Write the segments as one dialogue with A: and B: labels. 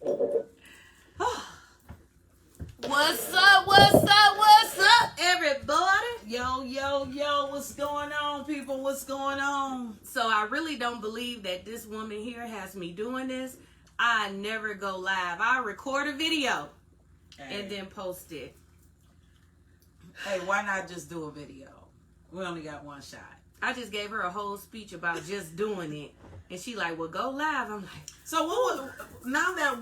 A: What's up? What's up? What's up, everybody?
B: Yo, what's going on, people? What's going on?
A: So I really don't believe that this woman here has me doing this. I never go live. I record a video and then post it.
B: Hey, why not just do a video? We only got one shot.
A: I just gave her a whole speech about just doing it. And she like, well, go live. I'm like,
B: so now that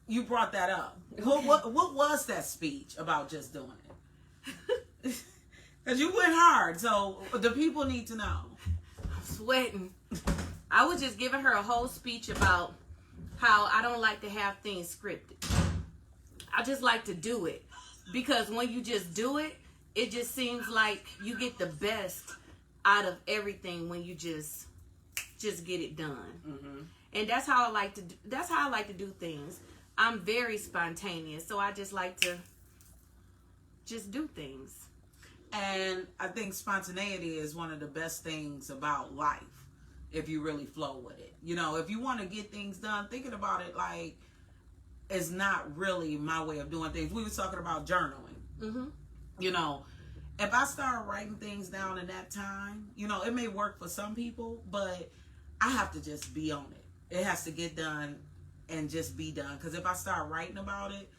B: you brought that up, what was that speech about just doing it? Because you went hard, so the people need to know.
A: I'm sweating. I was just giving her a whole speech about how I don't like to have things scripted. I just like to do it. Because when you just do it, it just seems like you get the best out of everything when you just get it done. Mm-hmm. And that's how I like to do things. I'm very spontaneous, so I just like to just do things.
B: And I think spontaneity is one of the best things about life, if you really flow with it. You know, if you want to get things done, thinking about it like it's not really my way of doing things. We were talking about journaling. Mm-hmm. You know, if I start writing things down in that time, you know, it may work for some people, but I have to just be on it. It has to get done and just be done. Because if I start writing about it,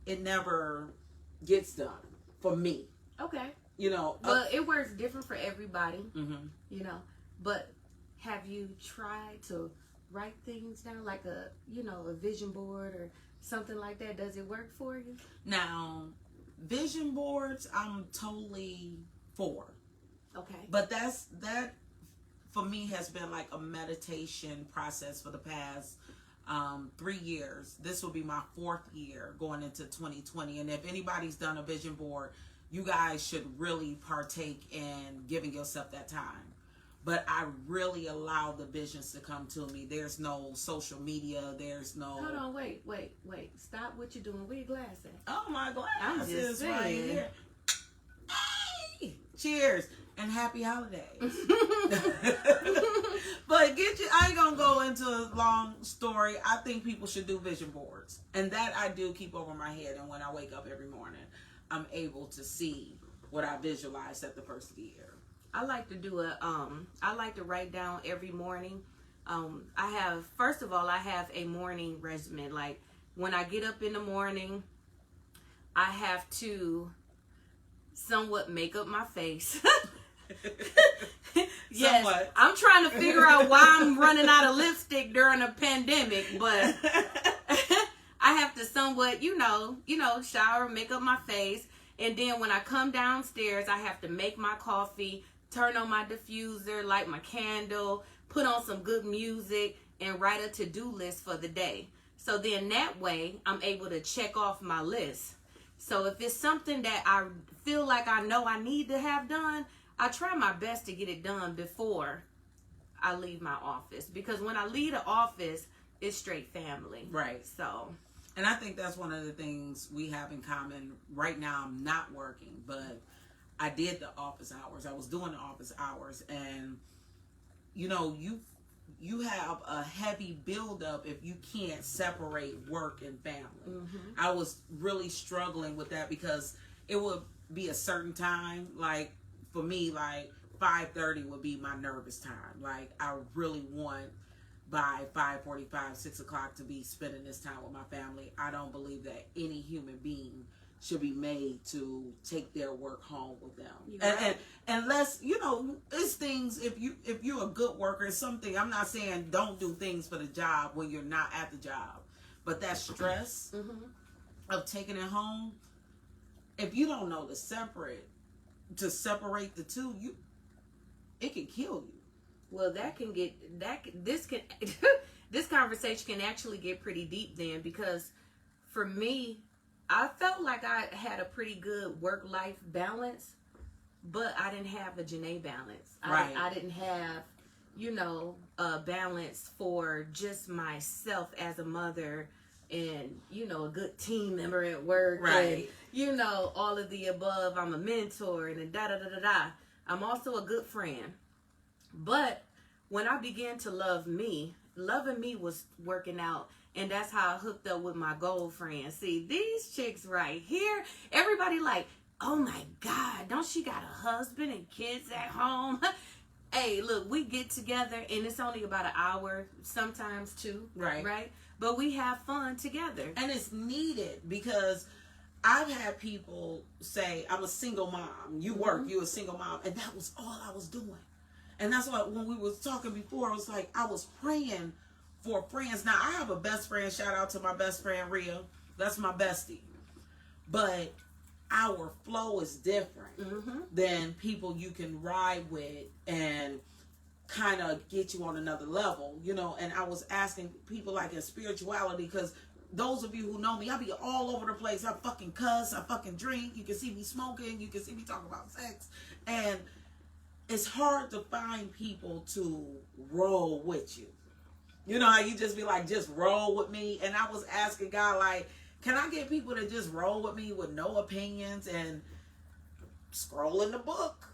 B: it never gets done for me.
A: Okay.
B: You know.
A: But it works different for everybody.
B: Mm-hmm.
A: You know. But have you tried to write things down like a vision board or something like that? Does it work for you?
B: Now, vision boards, I'm totally for.
A: Okay.
B: But that for me has been like a meditation process for the past 3 years. This will be my 4th year going into 2020. And if anybody's done a vision board, you guys should really partake in giving yourself that time. But I really allow the visions to come to me. There's no social media. There's no...
A: Hold on, wait. Stop what you're doing. Where your glass at?
B: Oh, my glass.
A: I'm just saying.
B: Right here. Hey! Cheers. And happy holidays. But I ain't gonna go into a long story. I think people should do vision boards. And that I do keep over my head. And when I wake up every morning, I'm able to see what I visualized at the first of the year.
A: I like to I like to write down every morning. First of all, I have a morning regimen. Like when I get up in the morning, I have to somewhat make up my face. Yes, somewhat. I'm trying to figure out why I'm running out of lipstick during a pandemic, but I have to somewhat, shower, make up my face. And then when I come downstairs, I have to make my coffee, turn on my diffuser, light my candle, put on some good music, and write a to-do list for the day. So then that way, I'm able to check off my list. So if it's something that I feel like I know I need to have done, I try my best to get it done before I leave my office. Because when I leave the office, it's straight family.
B: Right.
A: So...
B: And I think that's one of the things we have in common. Right now, I'm not working, but I did the office hours. I was doing the office hours. And, you have a heavy buildup if you can't separate work and family. Mm-hmm. I was really struggling with that because it would be a certain time. Like, for me, like 5:30 would be my nervous time. Like, I really want... by 5:45, 6 o'clock to be spending this time with my family. I don't believe that any human being should be made to take their work home with them. And unless, it's things, if you're a good worker, it's something, I'm not saying don't do things for the job when you're not at the job. But that stress mm-hmm. of taking it home, if you don't know to separate the two, it can kill you.
A: Well, this conversation can actually get pretty deep then, because for me, I felt like I had a pretty good work-life balance, but I didn't have a Janay balance.
B: Right.
A: I didn't have, a balance for just myself as a mother and, a good team member at work.
B: Right.
A: And, all of the above. I'm a mentor and da-da-da-da-da. I'm also a good friend. But when I began to love me loving me was working out. And that's how I hooked up with my gold friends. See, these chicks right here, everybody like, oh my God, don't she got a husband and kids at home? Hey, look, we get together and it's only about an hour, sometimes two. Right? But we have fun together.
B: And it's needed because I've had people say, I'm a single mom. You work, you a single mom. And that was all I was doing. And that's why when we was talking before, it was like I was praying for friends. Now, I have a best friend. Shout out to my best friend, Rhea. That's my bestie. But our flow is different than people you can ride with and kind of get you on another level, you know. And I was asking people like in spirituality, because those of you who know me, I be all over the place. I fucking cuss, I fucking drink. You can see me smoking, you can see me talking about sex. And it's hard to find people to roll with you. You know how you just be like, just roll with me? And I was asking God, like, can I get people to just roll with me with no opinions and scroll in the book?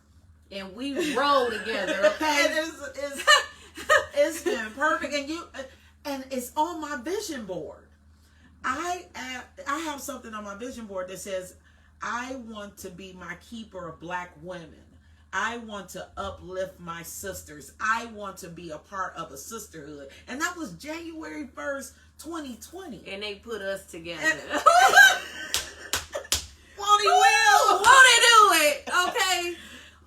A: And we roll together, okay?
B: It's been perfect. And it's on my vision board. I have something on my vision board that says, I want to be my keeper of black women. I want to uplift my sisters. I want to be a part of a sisterhood. And that was January 1st, 2020.
A: And they put us together.
B: Won't he will?
A: Won't he do it? Okay.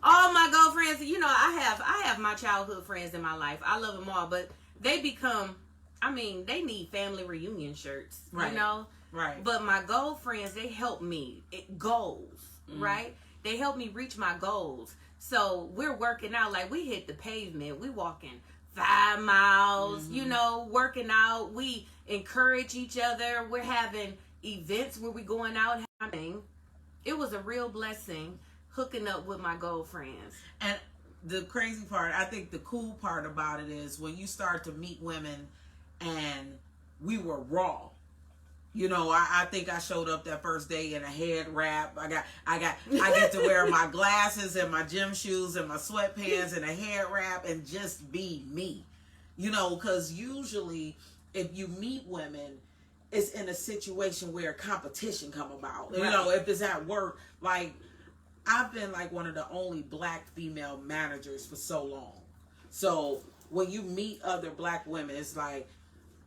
A: All my girlfriends, you know, I have my childhood friends in my life. I love them all, but they become, I mean, they need family reunion shirts, you know?
B: Right.
A: But my goal friends, they help me. Goals, right? They help me reach my goals. So we're working out, like we hit the pavement. We walking 5 miles, you know, working out. We encourage each other. We're having events where we going out having. It was a real blessing hooking up with my gold friends.
B: And the crazy part, I think the cool part about it is when you start to meet women and we were raw. You know, I think I showed up that first day in a head wrap. I get to wear my glasses and my gym shoes and my sweatpants and a head wrap and just be me. You know, because usually if you meet women, it's in a situation where competition come about. Right. You know, if it's at work, like I've been like one of the only black female managers for so long. So when you meet other black women, it's like,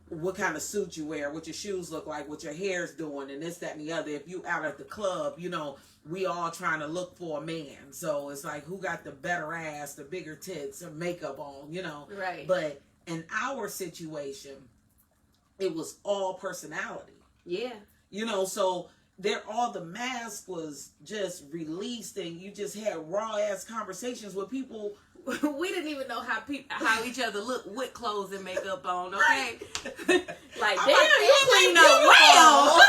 B: what kind of suit you wear, what your shoes look like, what your hair's doing, and this, that, and the other. If you out at the club, you know, we all trying to look for a man. So it's like, who got the better ass, the bigger tits, and makeup on, you know?
A: Right.
B: But in our situation, it was all personality.
A: Yeah.
B: You know, so all the mask was just released, and you just had raw ass conversations with people.
A: We didn't even know how each other looked with clothes and makeup on, okay? Like, damn, you cleaned up well.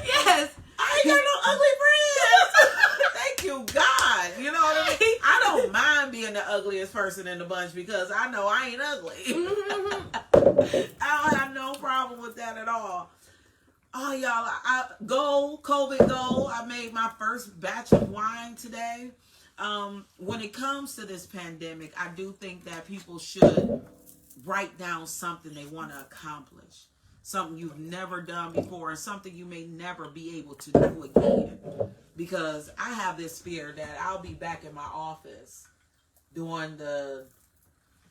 A: Yes.
B: I ain't got no ugly friends. Thank you, God. You know what I mean? I don't mind being the ugliest person in the bunch because I know I ain't ugly. I don't have no problem with that at all. Oh, y'all, COVID goal. I made my first batch of wine today. When it comes to this pandemic, I do think that people should write down something they want to accomplish. Something you've never done before and something you may never be able to do again. Because I have this fear that I'll be back in my office doing the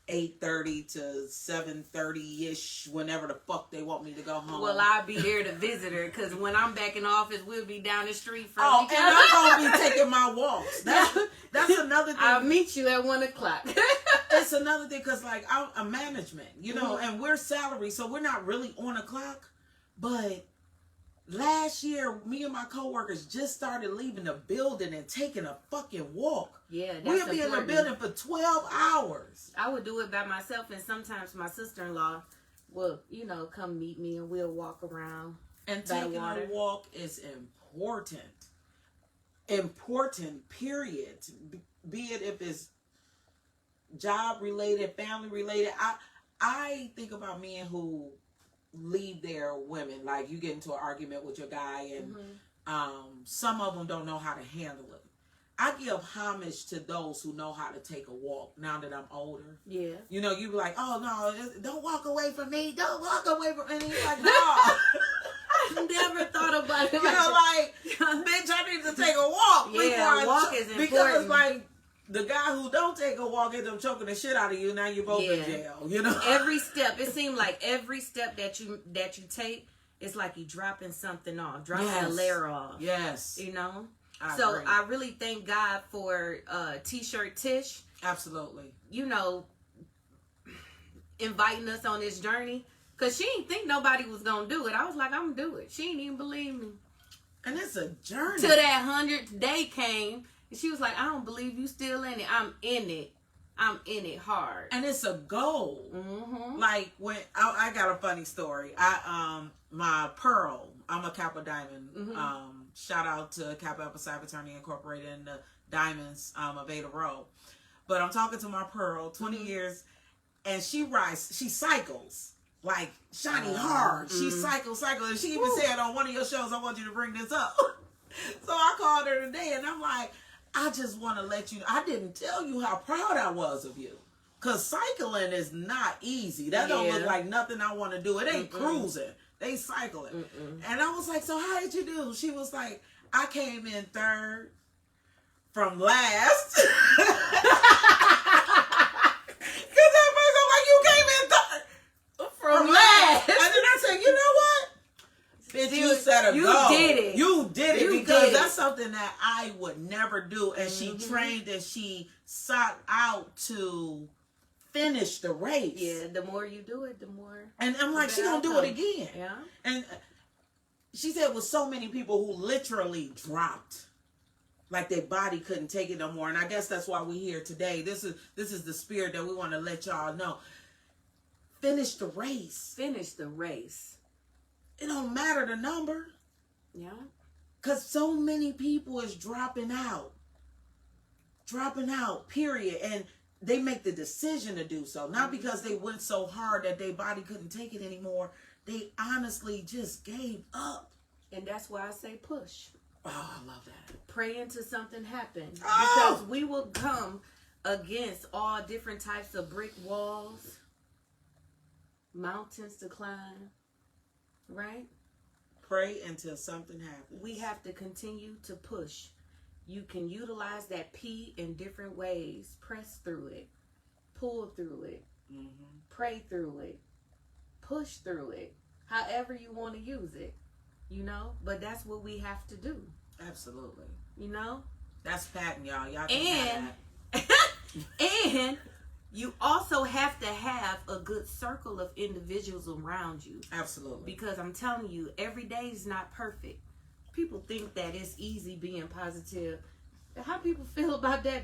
B: 8:30 to 7:30-ish, whenever the fuck they want me to go home.
A: Well, I'll be there to visit her, because when I'm back in office, we'll be down the street from each
B: other. And I'm going to be taking my walks. That's another thing.
A: I'll meet you at 1 o'clock.
B: It's another thing, because, like, I'm a management, you know, and we're salary, so we're not really on a clock. But last year, me and my coworkers just started leaving the building and taking a fucking walk.
A: Yeah, that's
B: we'll be in the building for 12 hours.
A: I would do it by myself, and sometimes my sister-in-law will, you know, come meet me and we'll walk around.
B: And taking a walk is important. Important, period. Be it if it's job-related, family-related. I think about men who leave their women. Like, you get into an argument with your guy, and some of them don't know how to handle it. I give homage to those who know how to take a walk now that I'm older.
A: Yeah.
B: You know, you be like, oh no, don't walk away from me. Don't walk away from me. And he's like, no.
A: I never thought about it.
B: You know, like, bitch, I need to take a walk.
A: Yeah, walk is important.
B: Because, like, the guy who don't take a walk ends up choking the shit out of you. Now you're both in jail. You know,
A: every step. It seemed like every step that you take, it's like you dropping something off, dropping a layer off.
B: Yes.
A: You know.
B: I
A: agree. I really thank God for T-shirt Tish.
B: Absolutely.
A: You know, inviting us on this journey. Because she didn't think nobody was going to do it. I was like, I'm going to do it. She didn't even believe me.
B: And it's a journey.
A: Till that 100th day came. And she was like, I don't believe you still in it. I'm in it. I'm in it hard.
B: And it's a goal.
A: Mm-hmm.
B: Like, when I got a funny story. My Pearl, I'm a Kappa Diamond.
A: Mm-hmm.
B: Shout out to Kappa Alpha Psi Fraternity Incorporated and the Diamonds of Beta Rho. But I'm talking to my Pearl, 20 years, and she cycles. Like, shiny hard. She cycles. And she even said on one of your shows, I want you to bring this up. So I called her today, and I'm like, I just want to let you know. I didn't tell you how proud I was of you. Because cycling is not easy. That don't look like nothing I want to do. It ain't cruising. They cycling. And I was like, so how did you do? She was like, I came in third from last.
A: From last.
B: And then I said, you know what? Bitch, you set a goal.
A: You did it.
B: You did it because that's something that I would never do. And she trained and she sought out to finish the race.
A: Yeah, the more you do it, the more.
B: And I'm like, she gonna do it again.
A: Yeah.
B: And she said with so many people who literally dropped. Like their body couldn't take it no more. And I guess that's why we're here today. This is the spirit that we want to let y'all know. Finish the race.
A: Finish the race.
B: It don't matter the number.
A: Yeah.
B: Because so many people is dropping out. Dropping out, period. And they make the decision to do so. Not because they went so hard that their body couldn't take it anymore. They honestly just gave up.
A: And that's why I say push.
B: Oh, I love that.
A: Pray until something happens.
B: Oh!
A: Because we will come against all different types of brick walls. Mountains to climb, right?
B: Pray until something happens.
A: We have to continue to push. You can utilize that P in different ways. Press through it, pull through it, pray through it, push through it, however you want to use it, you know? But that's what we have to do.
B: Absolutely.
A: You know?
B: That's patent, y'all. Y'all can have
A: that. And you also have to have a good circle of individuals around you.
B: Absolutely.
A: Because I'm telling you, every day is not perfect. People think that it's easy being positive. How people feel about that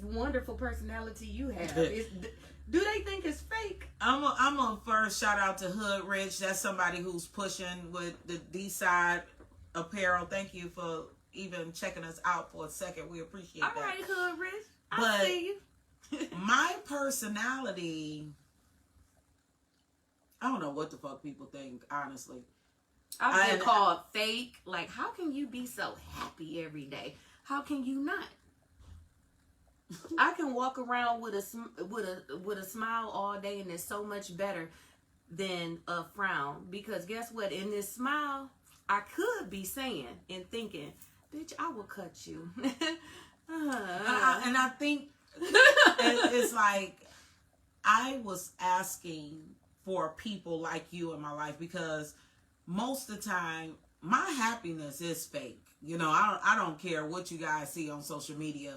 A: wonderful personality you have? Do they think it's fake?
B: I'm a first shout out to Hood Rich. That's somebody who's pushing with the D-Side apparel. Thank you for even checking us out for a second. We appreciate that.
A: All right, Hood Rich. I see you.
B: My personality, I don't know what the fuck people think, honestly.
A: I've been called fake. Like, how can you be so happy every day? How can you not? I can walk around with a smile all day, and it's so much better than a frown. Because guess what? In this smile, I could be saying and thinking, "Bitch, I will cut you."
B: And I think it's like I was asking for people like you in my life because most of the time my happiness is fake. You know, I don't care what you guys see on social media.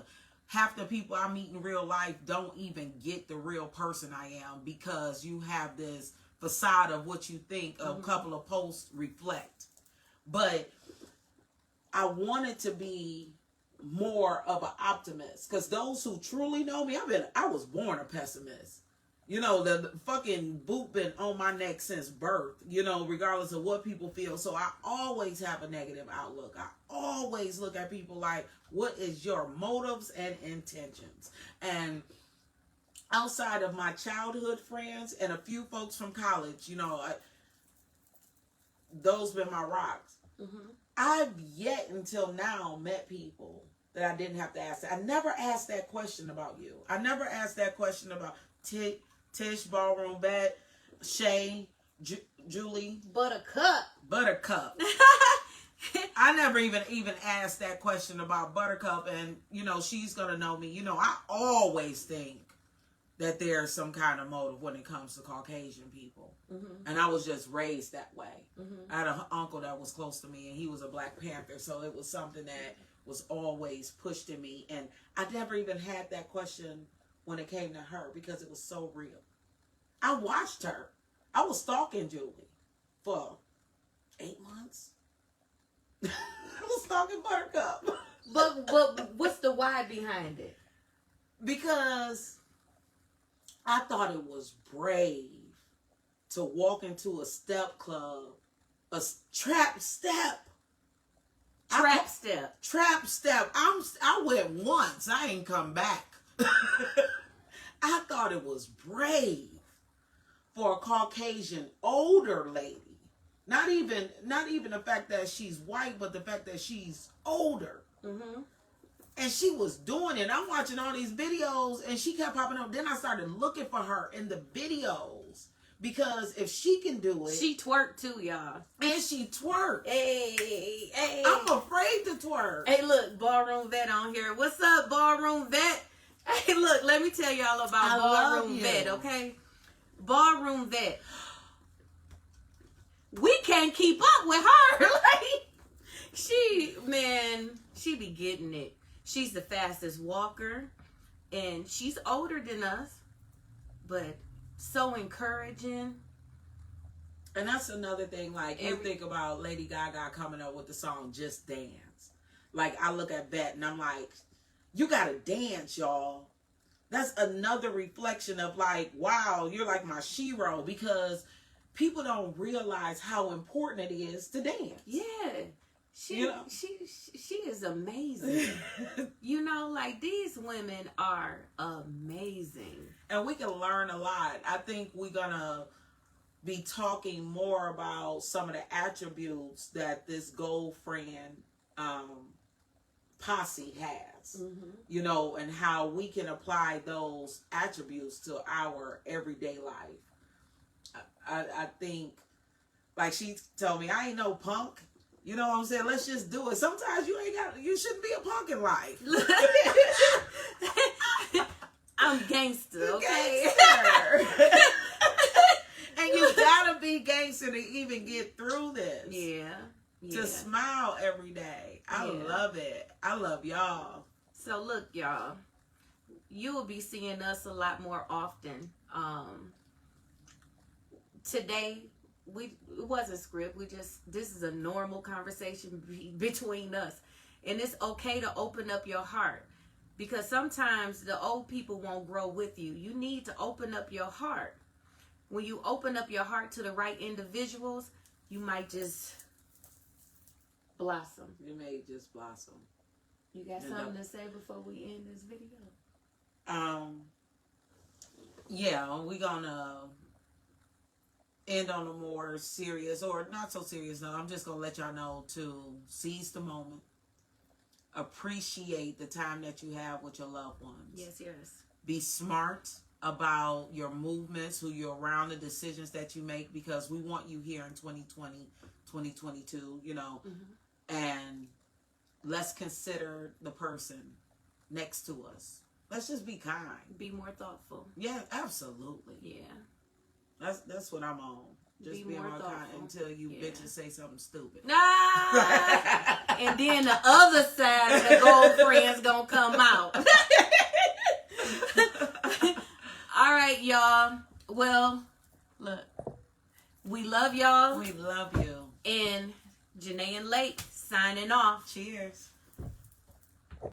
B: Half the people I meet in real life don't even get the real person I am because you have this facade of what you think a couple of posts reflect. But I wanted to be more of an optimist because those who truly know me, I was born a pessimist. You know, the fucking boot been on my neck since birth, you know, regardless of what people feel. So I always have a negative outlook. I always look at people like, what is your motives and intentions? And outside of my childhood friends and a few folks from college, you know, those been my rocks. I've yet until now met people that I didn't have to ask that. I never asked that question about you. I never asked that question about Tish, Ballroom Vet, Shay, Julie. Buttercup. I never even asked that question about Buttercup, and she's gonna know me. I always think that there's some kind of motive when it comes to Caucasian people, and I was just raised that way. I had an uncle that was close to me, and he was a Black Panther, so it was something that was always pushed in me, and I never even had that question when it came to her because it was so real. I watched her. I was stalking Julie for 8 months. I was stalking Buttercup.
A: But what's the why behind it?
B: Because I thought it was brave to walk into a step club, a trap step. Trap step. I went once. I ain't come back. I thought it was brave for a Caucasian older lady. Not even the fact that she's white, but the fact that she's older. And she was doing it. I'm watching all these videos, and she kept popping up. Then I started looking for her in the videos. Because if she can do it...
A: She twerked too, y'all.
B: And she twerked.
A: Hey.
B: I'm afraid to twerk.
A: Hey, look, Ballroom Vet on here. What's up, Ballroom Vet? Hey, look, let me tell y'all about Ballroom Vet, okay? Ballroom Vet. We can't keep up with her. Like, she be getting it. She's the fastest walker, and she's older than us, but so encouraging.
B: And that's another thing, like, you think about Lady Gaga coming up with the song Just Dance. Like, I look at that and I'm like, you gotta dance, y'all. That's another reflection of like, wow, you're like my shero, because people don't realize how important it is to dance.
A: Yeah. She is amazing. Like, these women are amazing.
B: And we can learn a lot. I think we're gonna be talking more about some of the attributes that this girlfriend posse has. And how we can apply those attributes to our everyday life. I think, like she told me, I ain't no punk. You know what I'm saying? Let's just do it. Sometimes you shouldn't be a punk in life.
A: I'm gangster, okay?
B: Gangster. And you gotta be gangster to even get through this.
A: Yeah.
B: To smile every day. I love it. I love y'all.
A: So look, y'all. You will be seeing us a lot more often. Today, it wasn't script. This is a normal conversation between us. And it's okay to open up your heart, because sometimes the old people won't grow with you. You need to open up your heart. When you open up your heart to the right individuals, you might just blossom.
B: You may just blossom.
A: You got something to say before we end this video?
B: Yeah, we're gonna end on a more serious, or not so serious, no. I'm just gonna let y'all know to seize the moment. Appreciate the time that you have with your loved ones.
A: Yes.
B: Be smart about your movements, who you're around, the decisions that you make, because we want you here in 2020, 2022, and let's consider the person next to us. Let's just be kind.
A: Be more thoughtful.
B: Yeah, absolutely.
A: Yeah.
B: That's what I'm on. Just be more kind until you bitches say something stupid.
A: And then the other side of the girlfriend's gonna come out. All right, y'all. Well, look, we love y'all.
B: We love you.
A: And Janay and Lake signing off.
B: Cheers.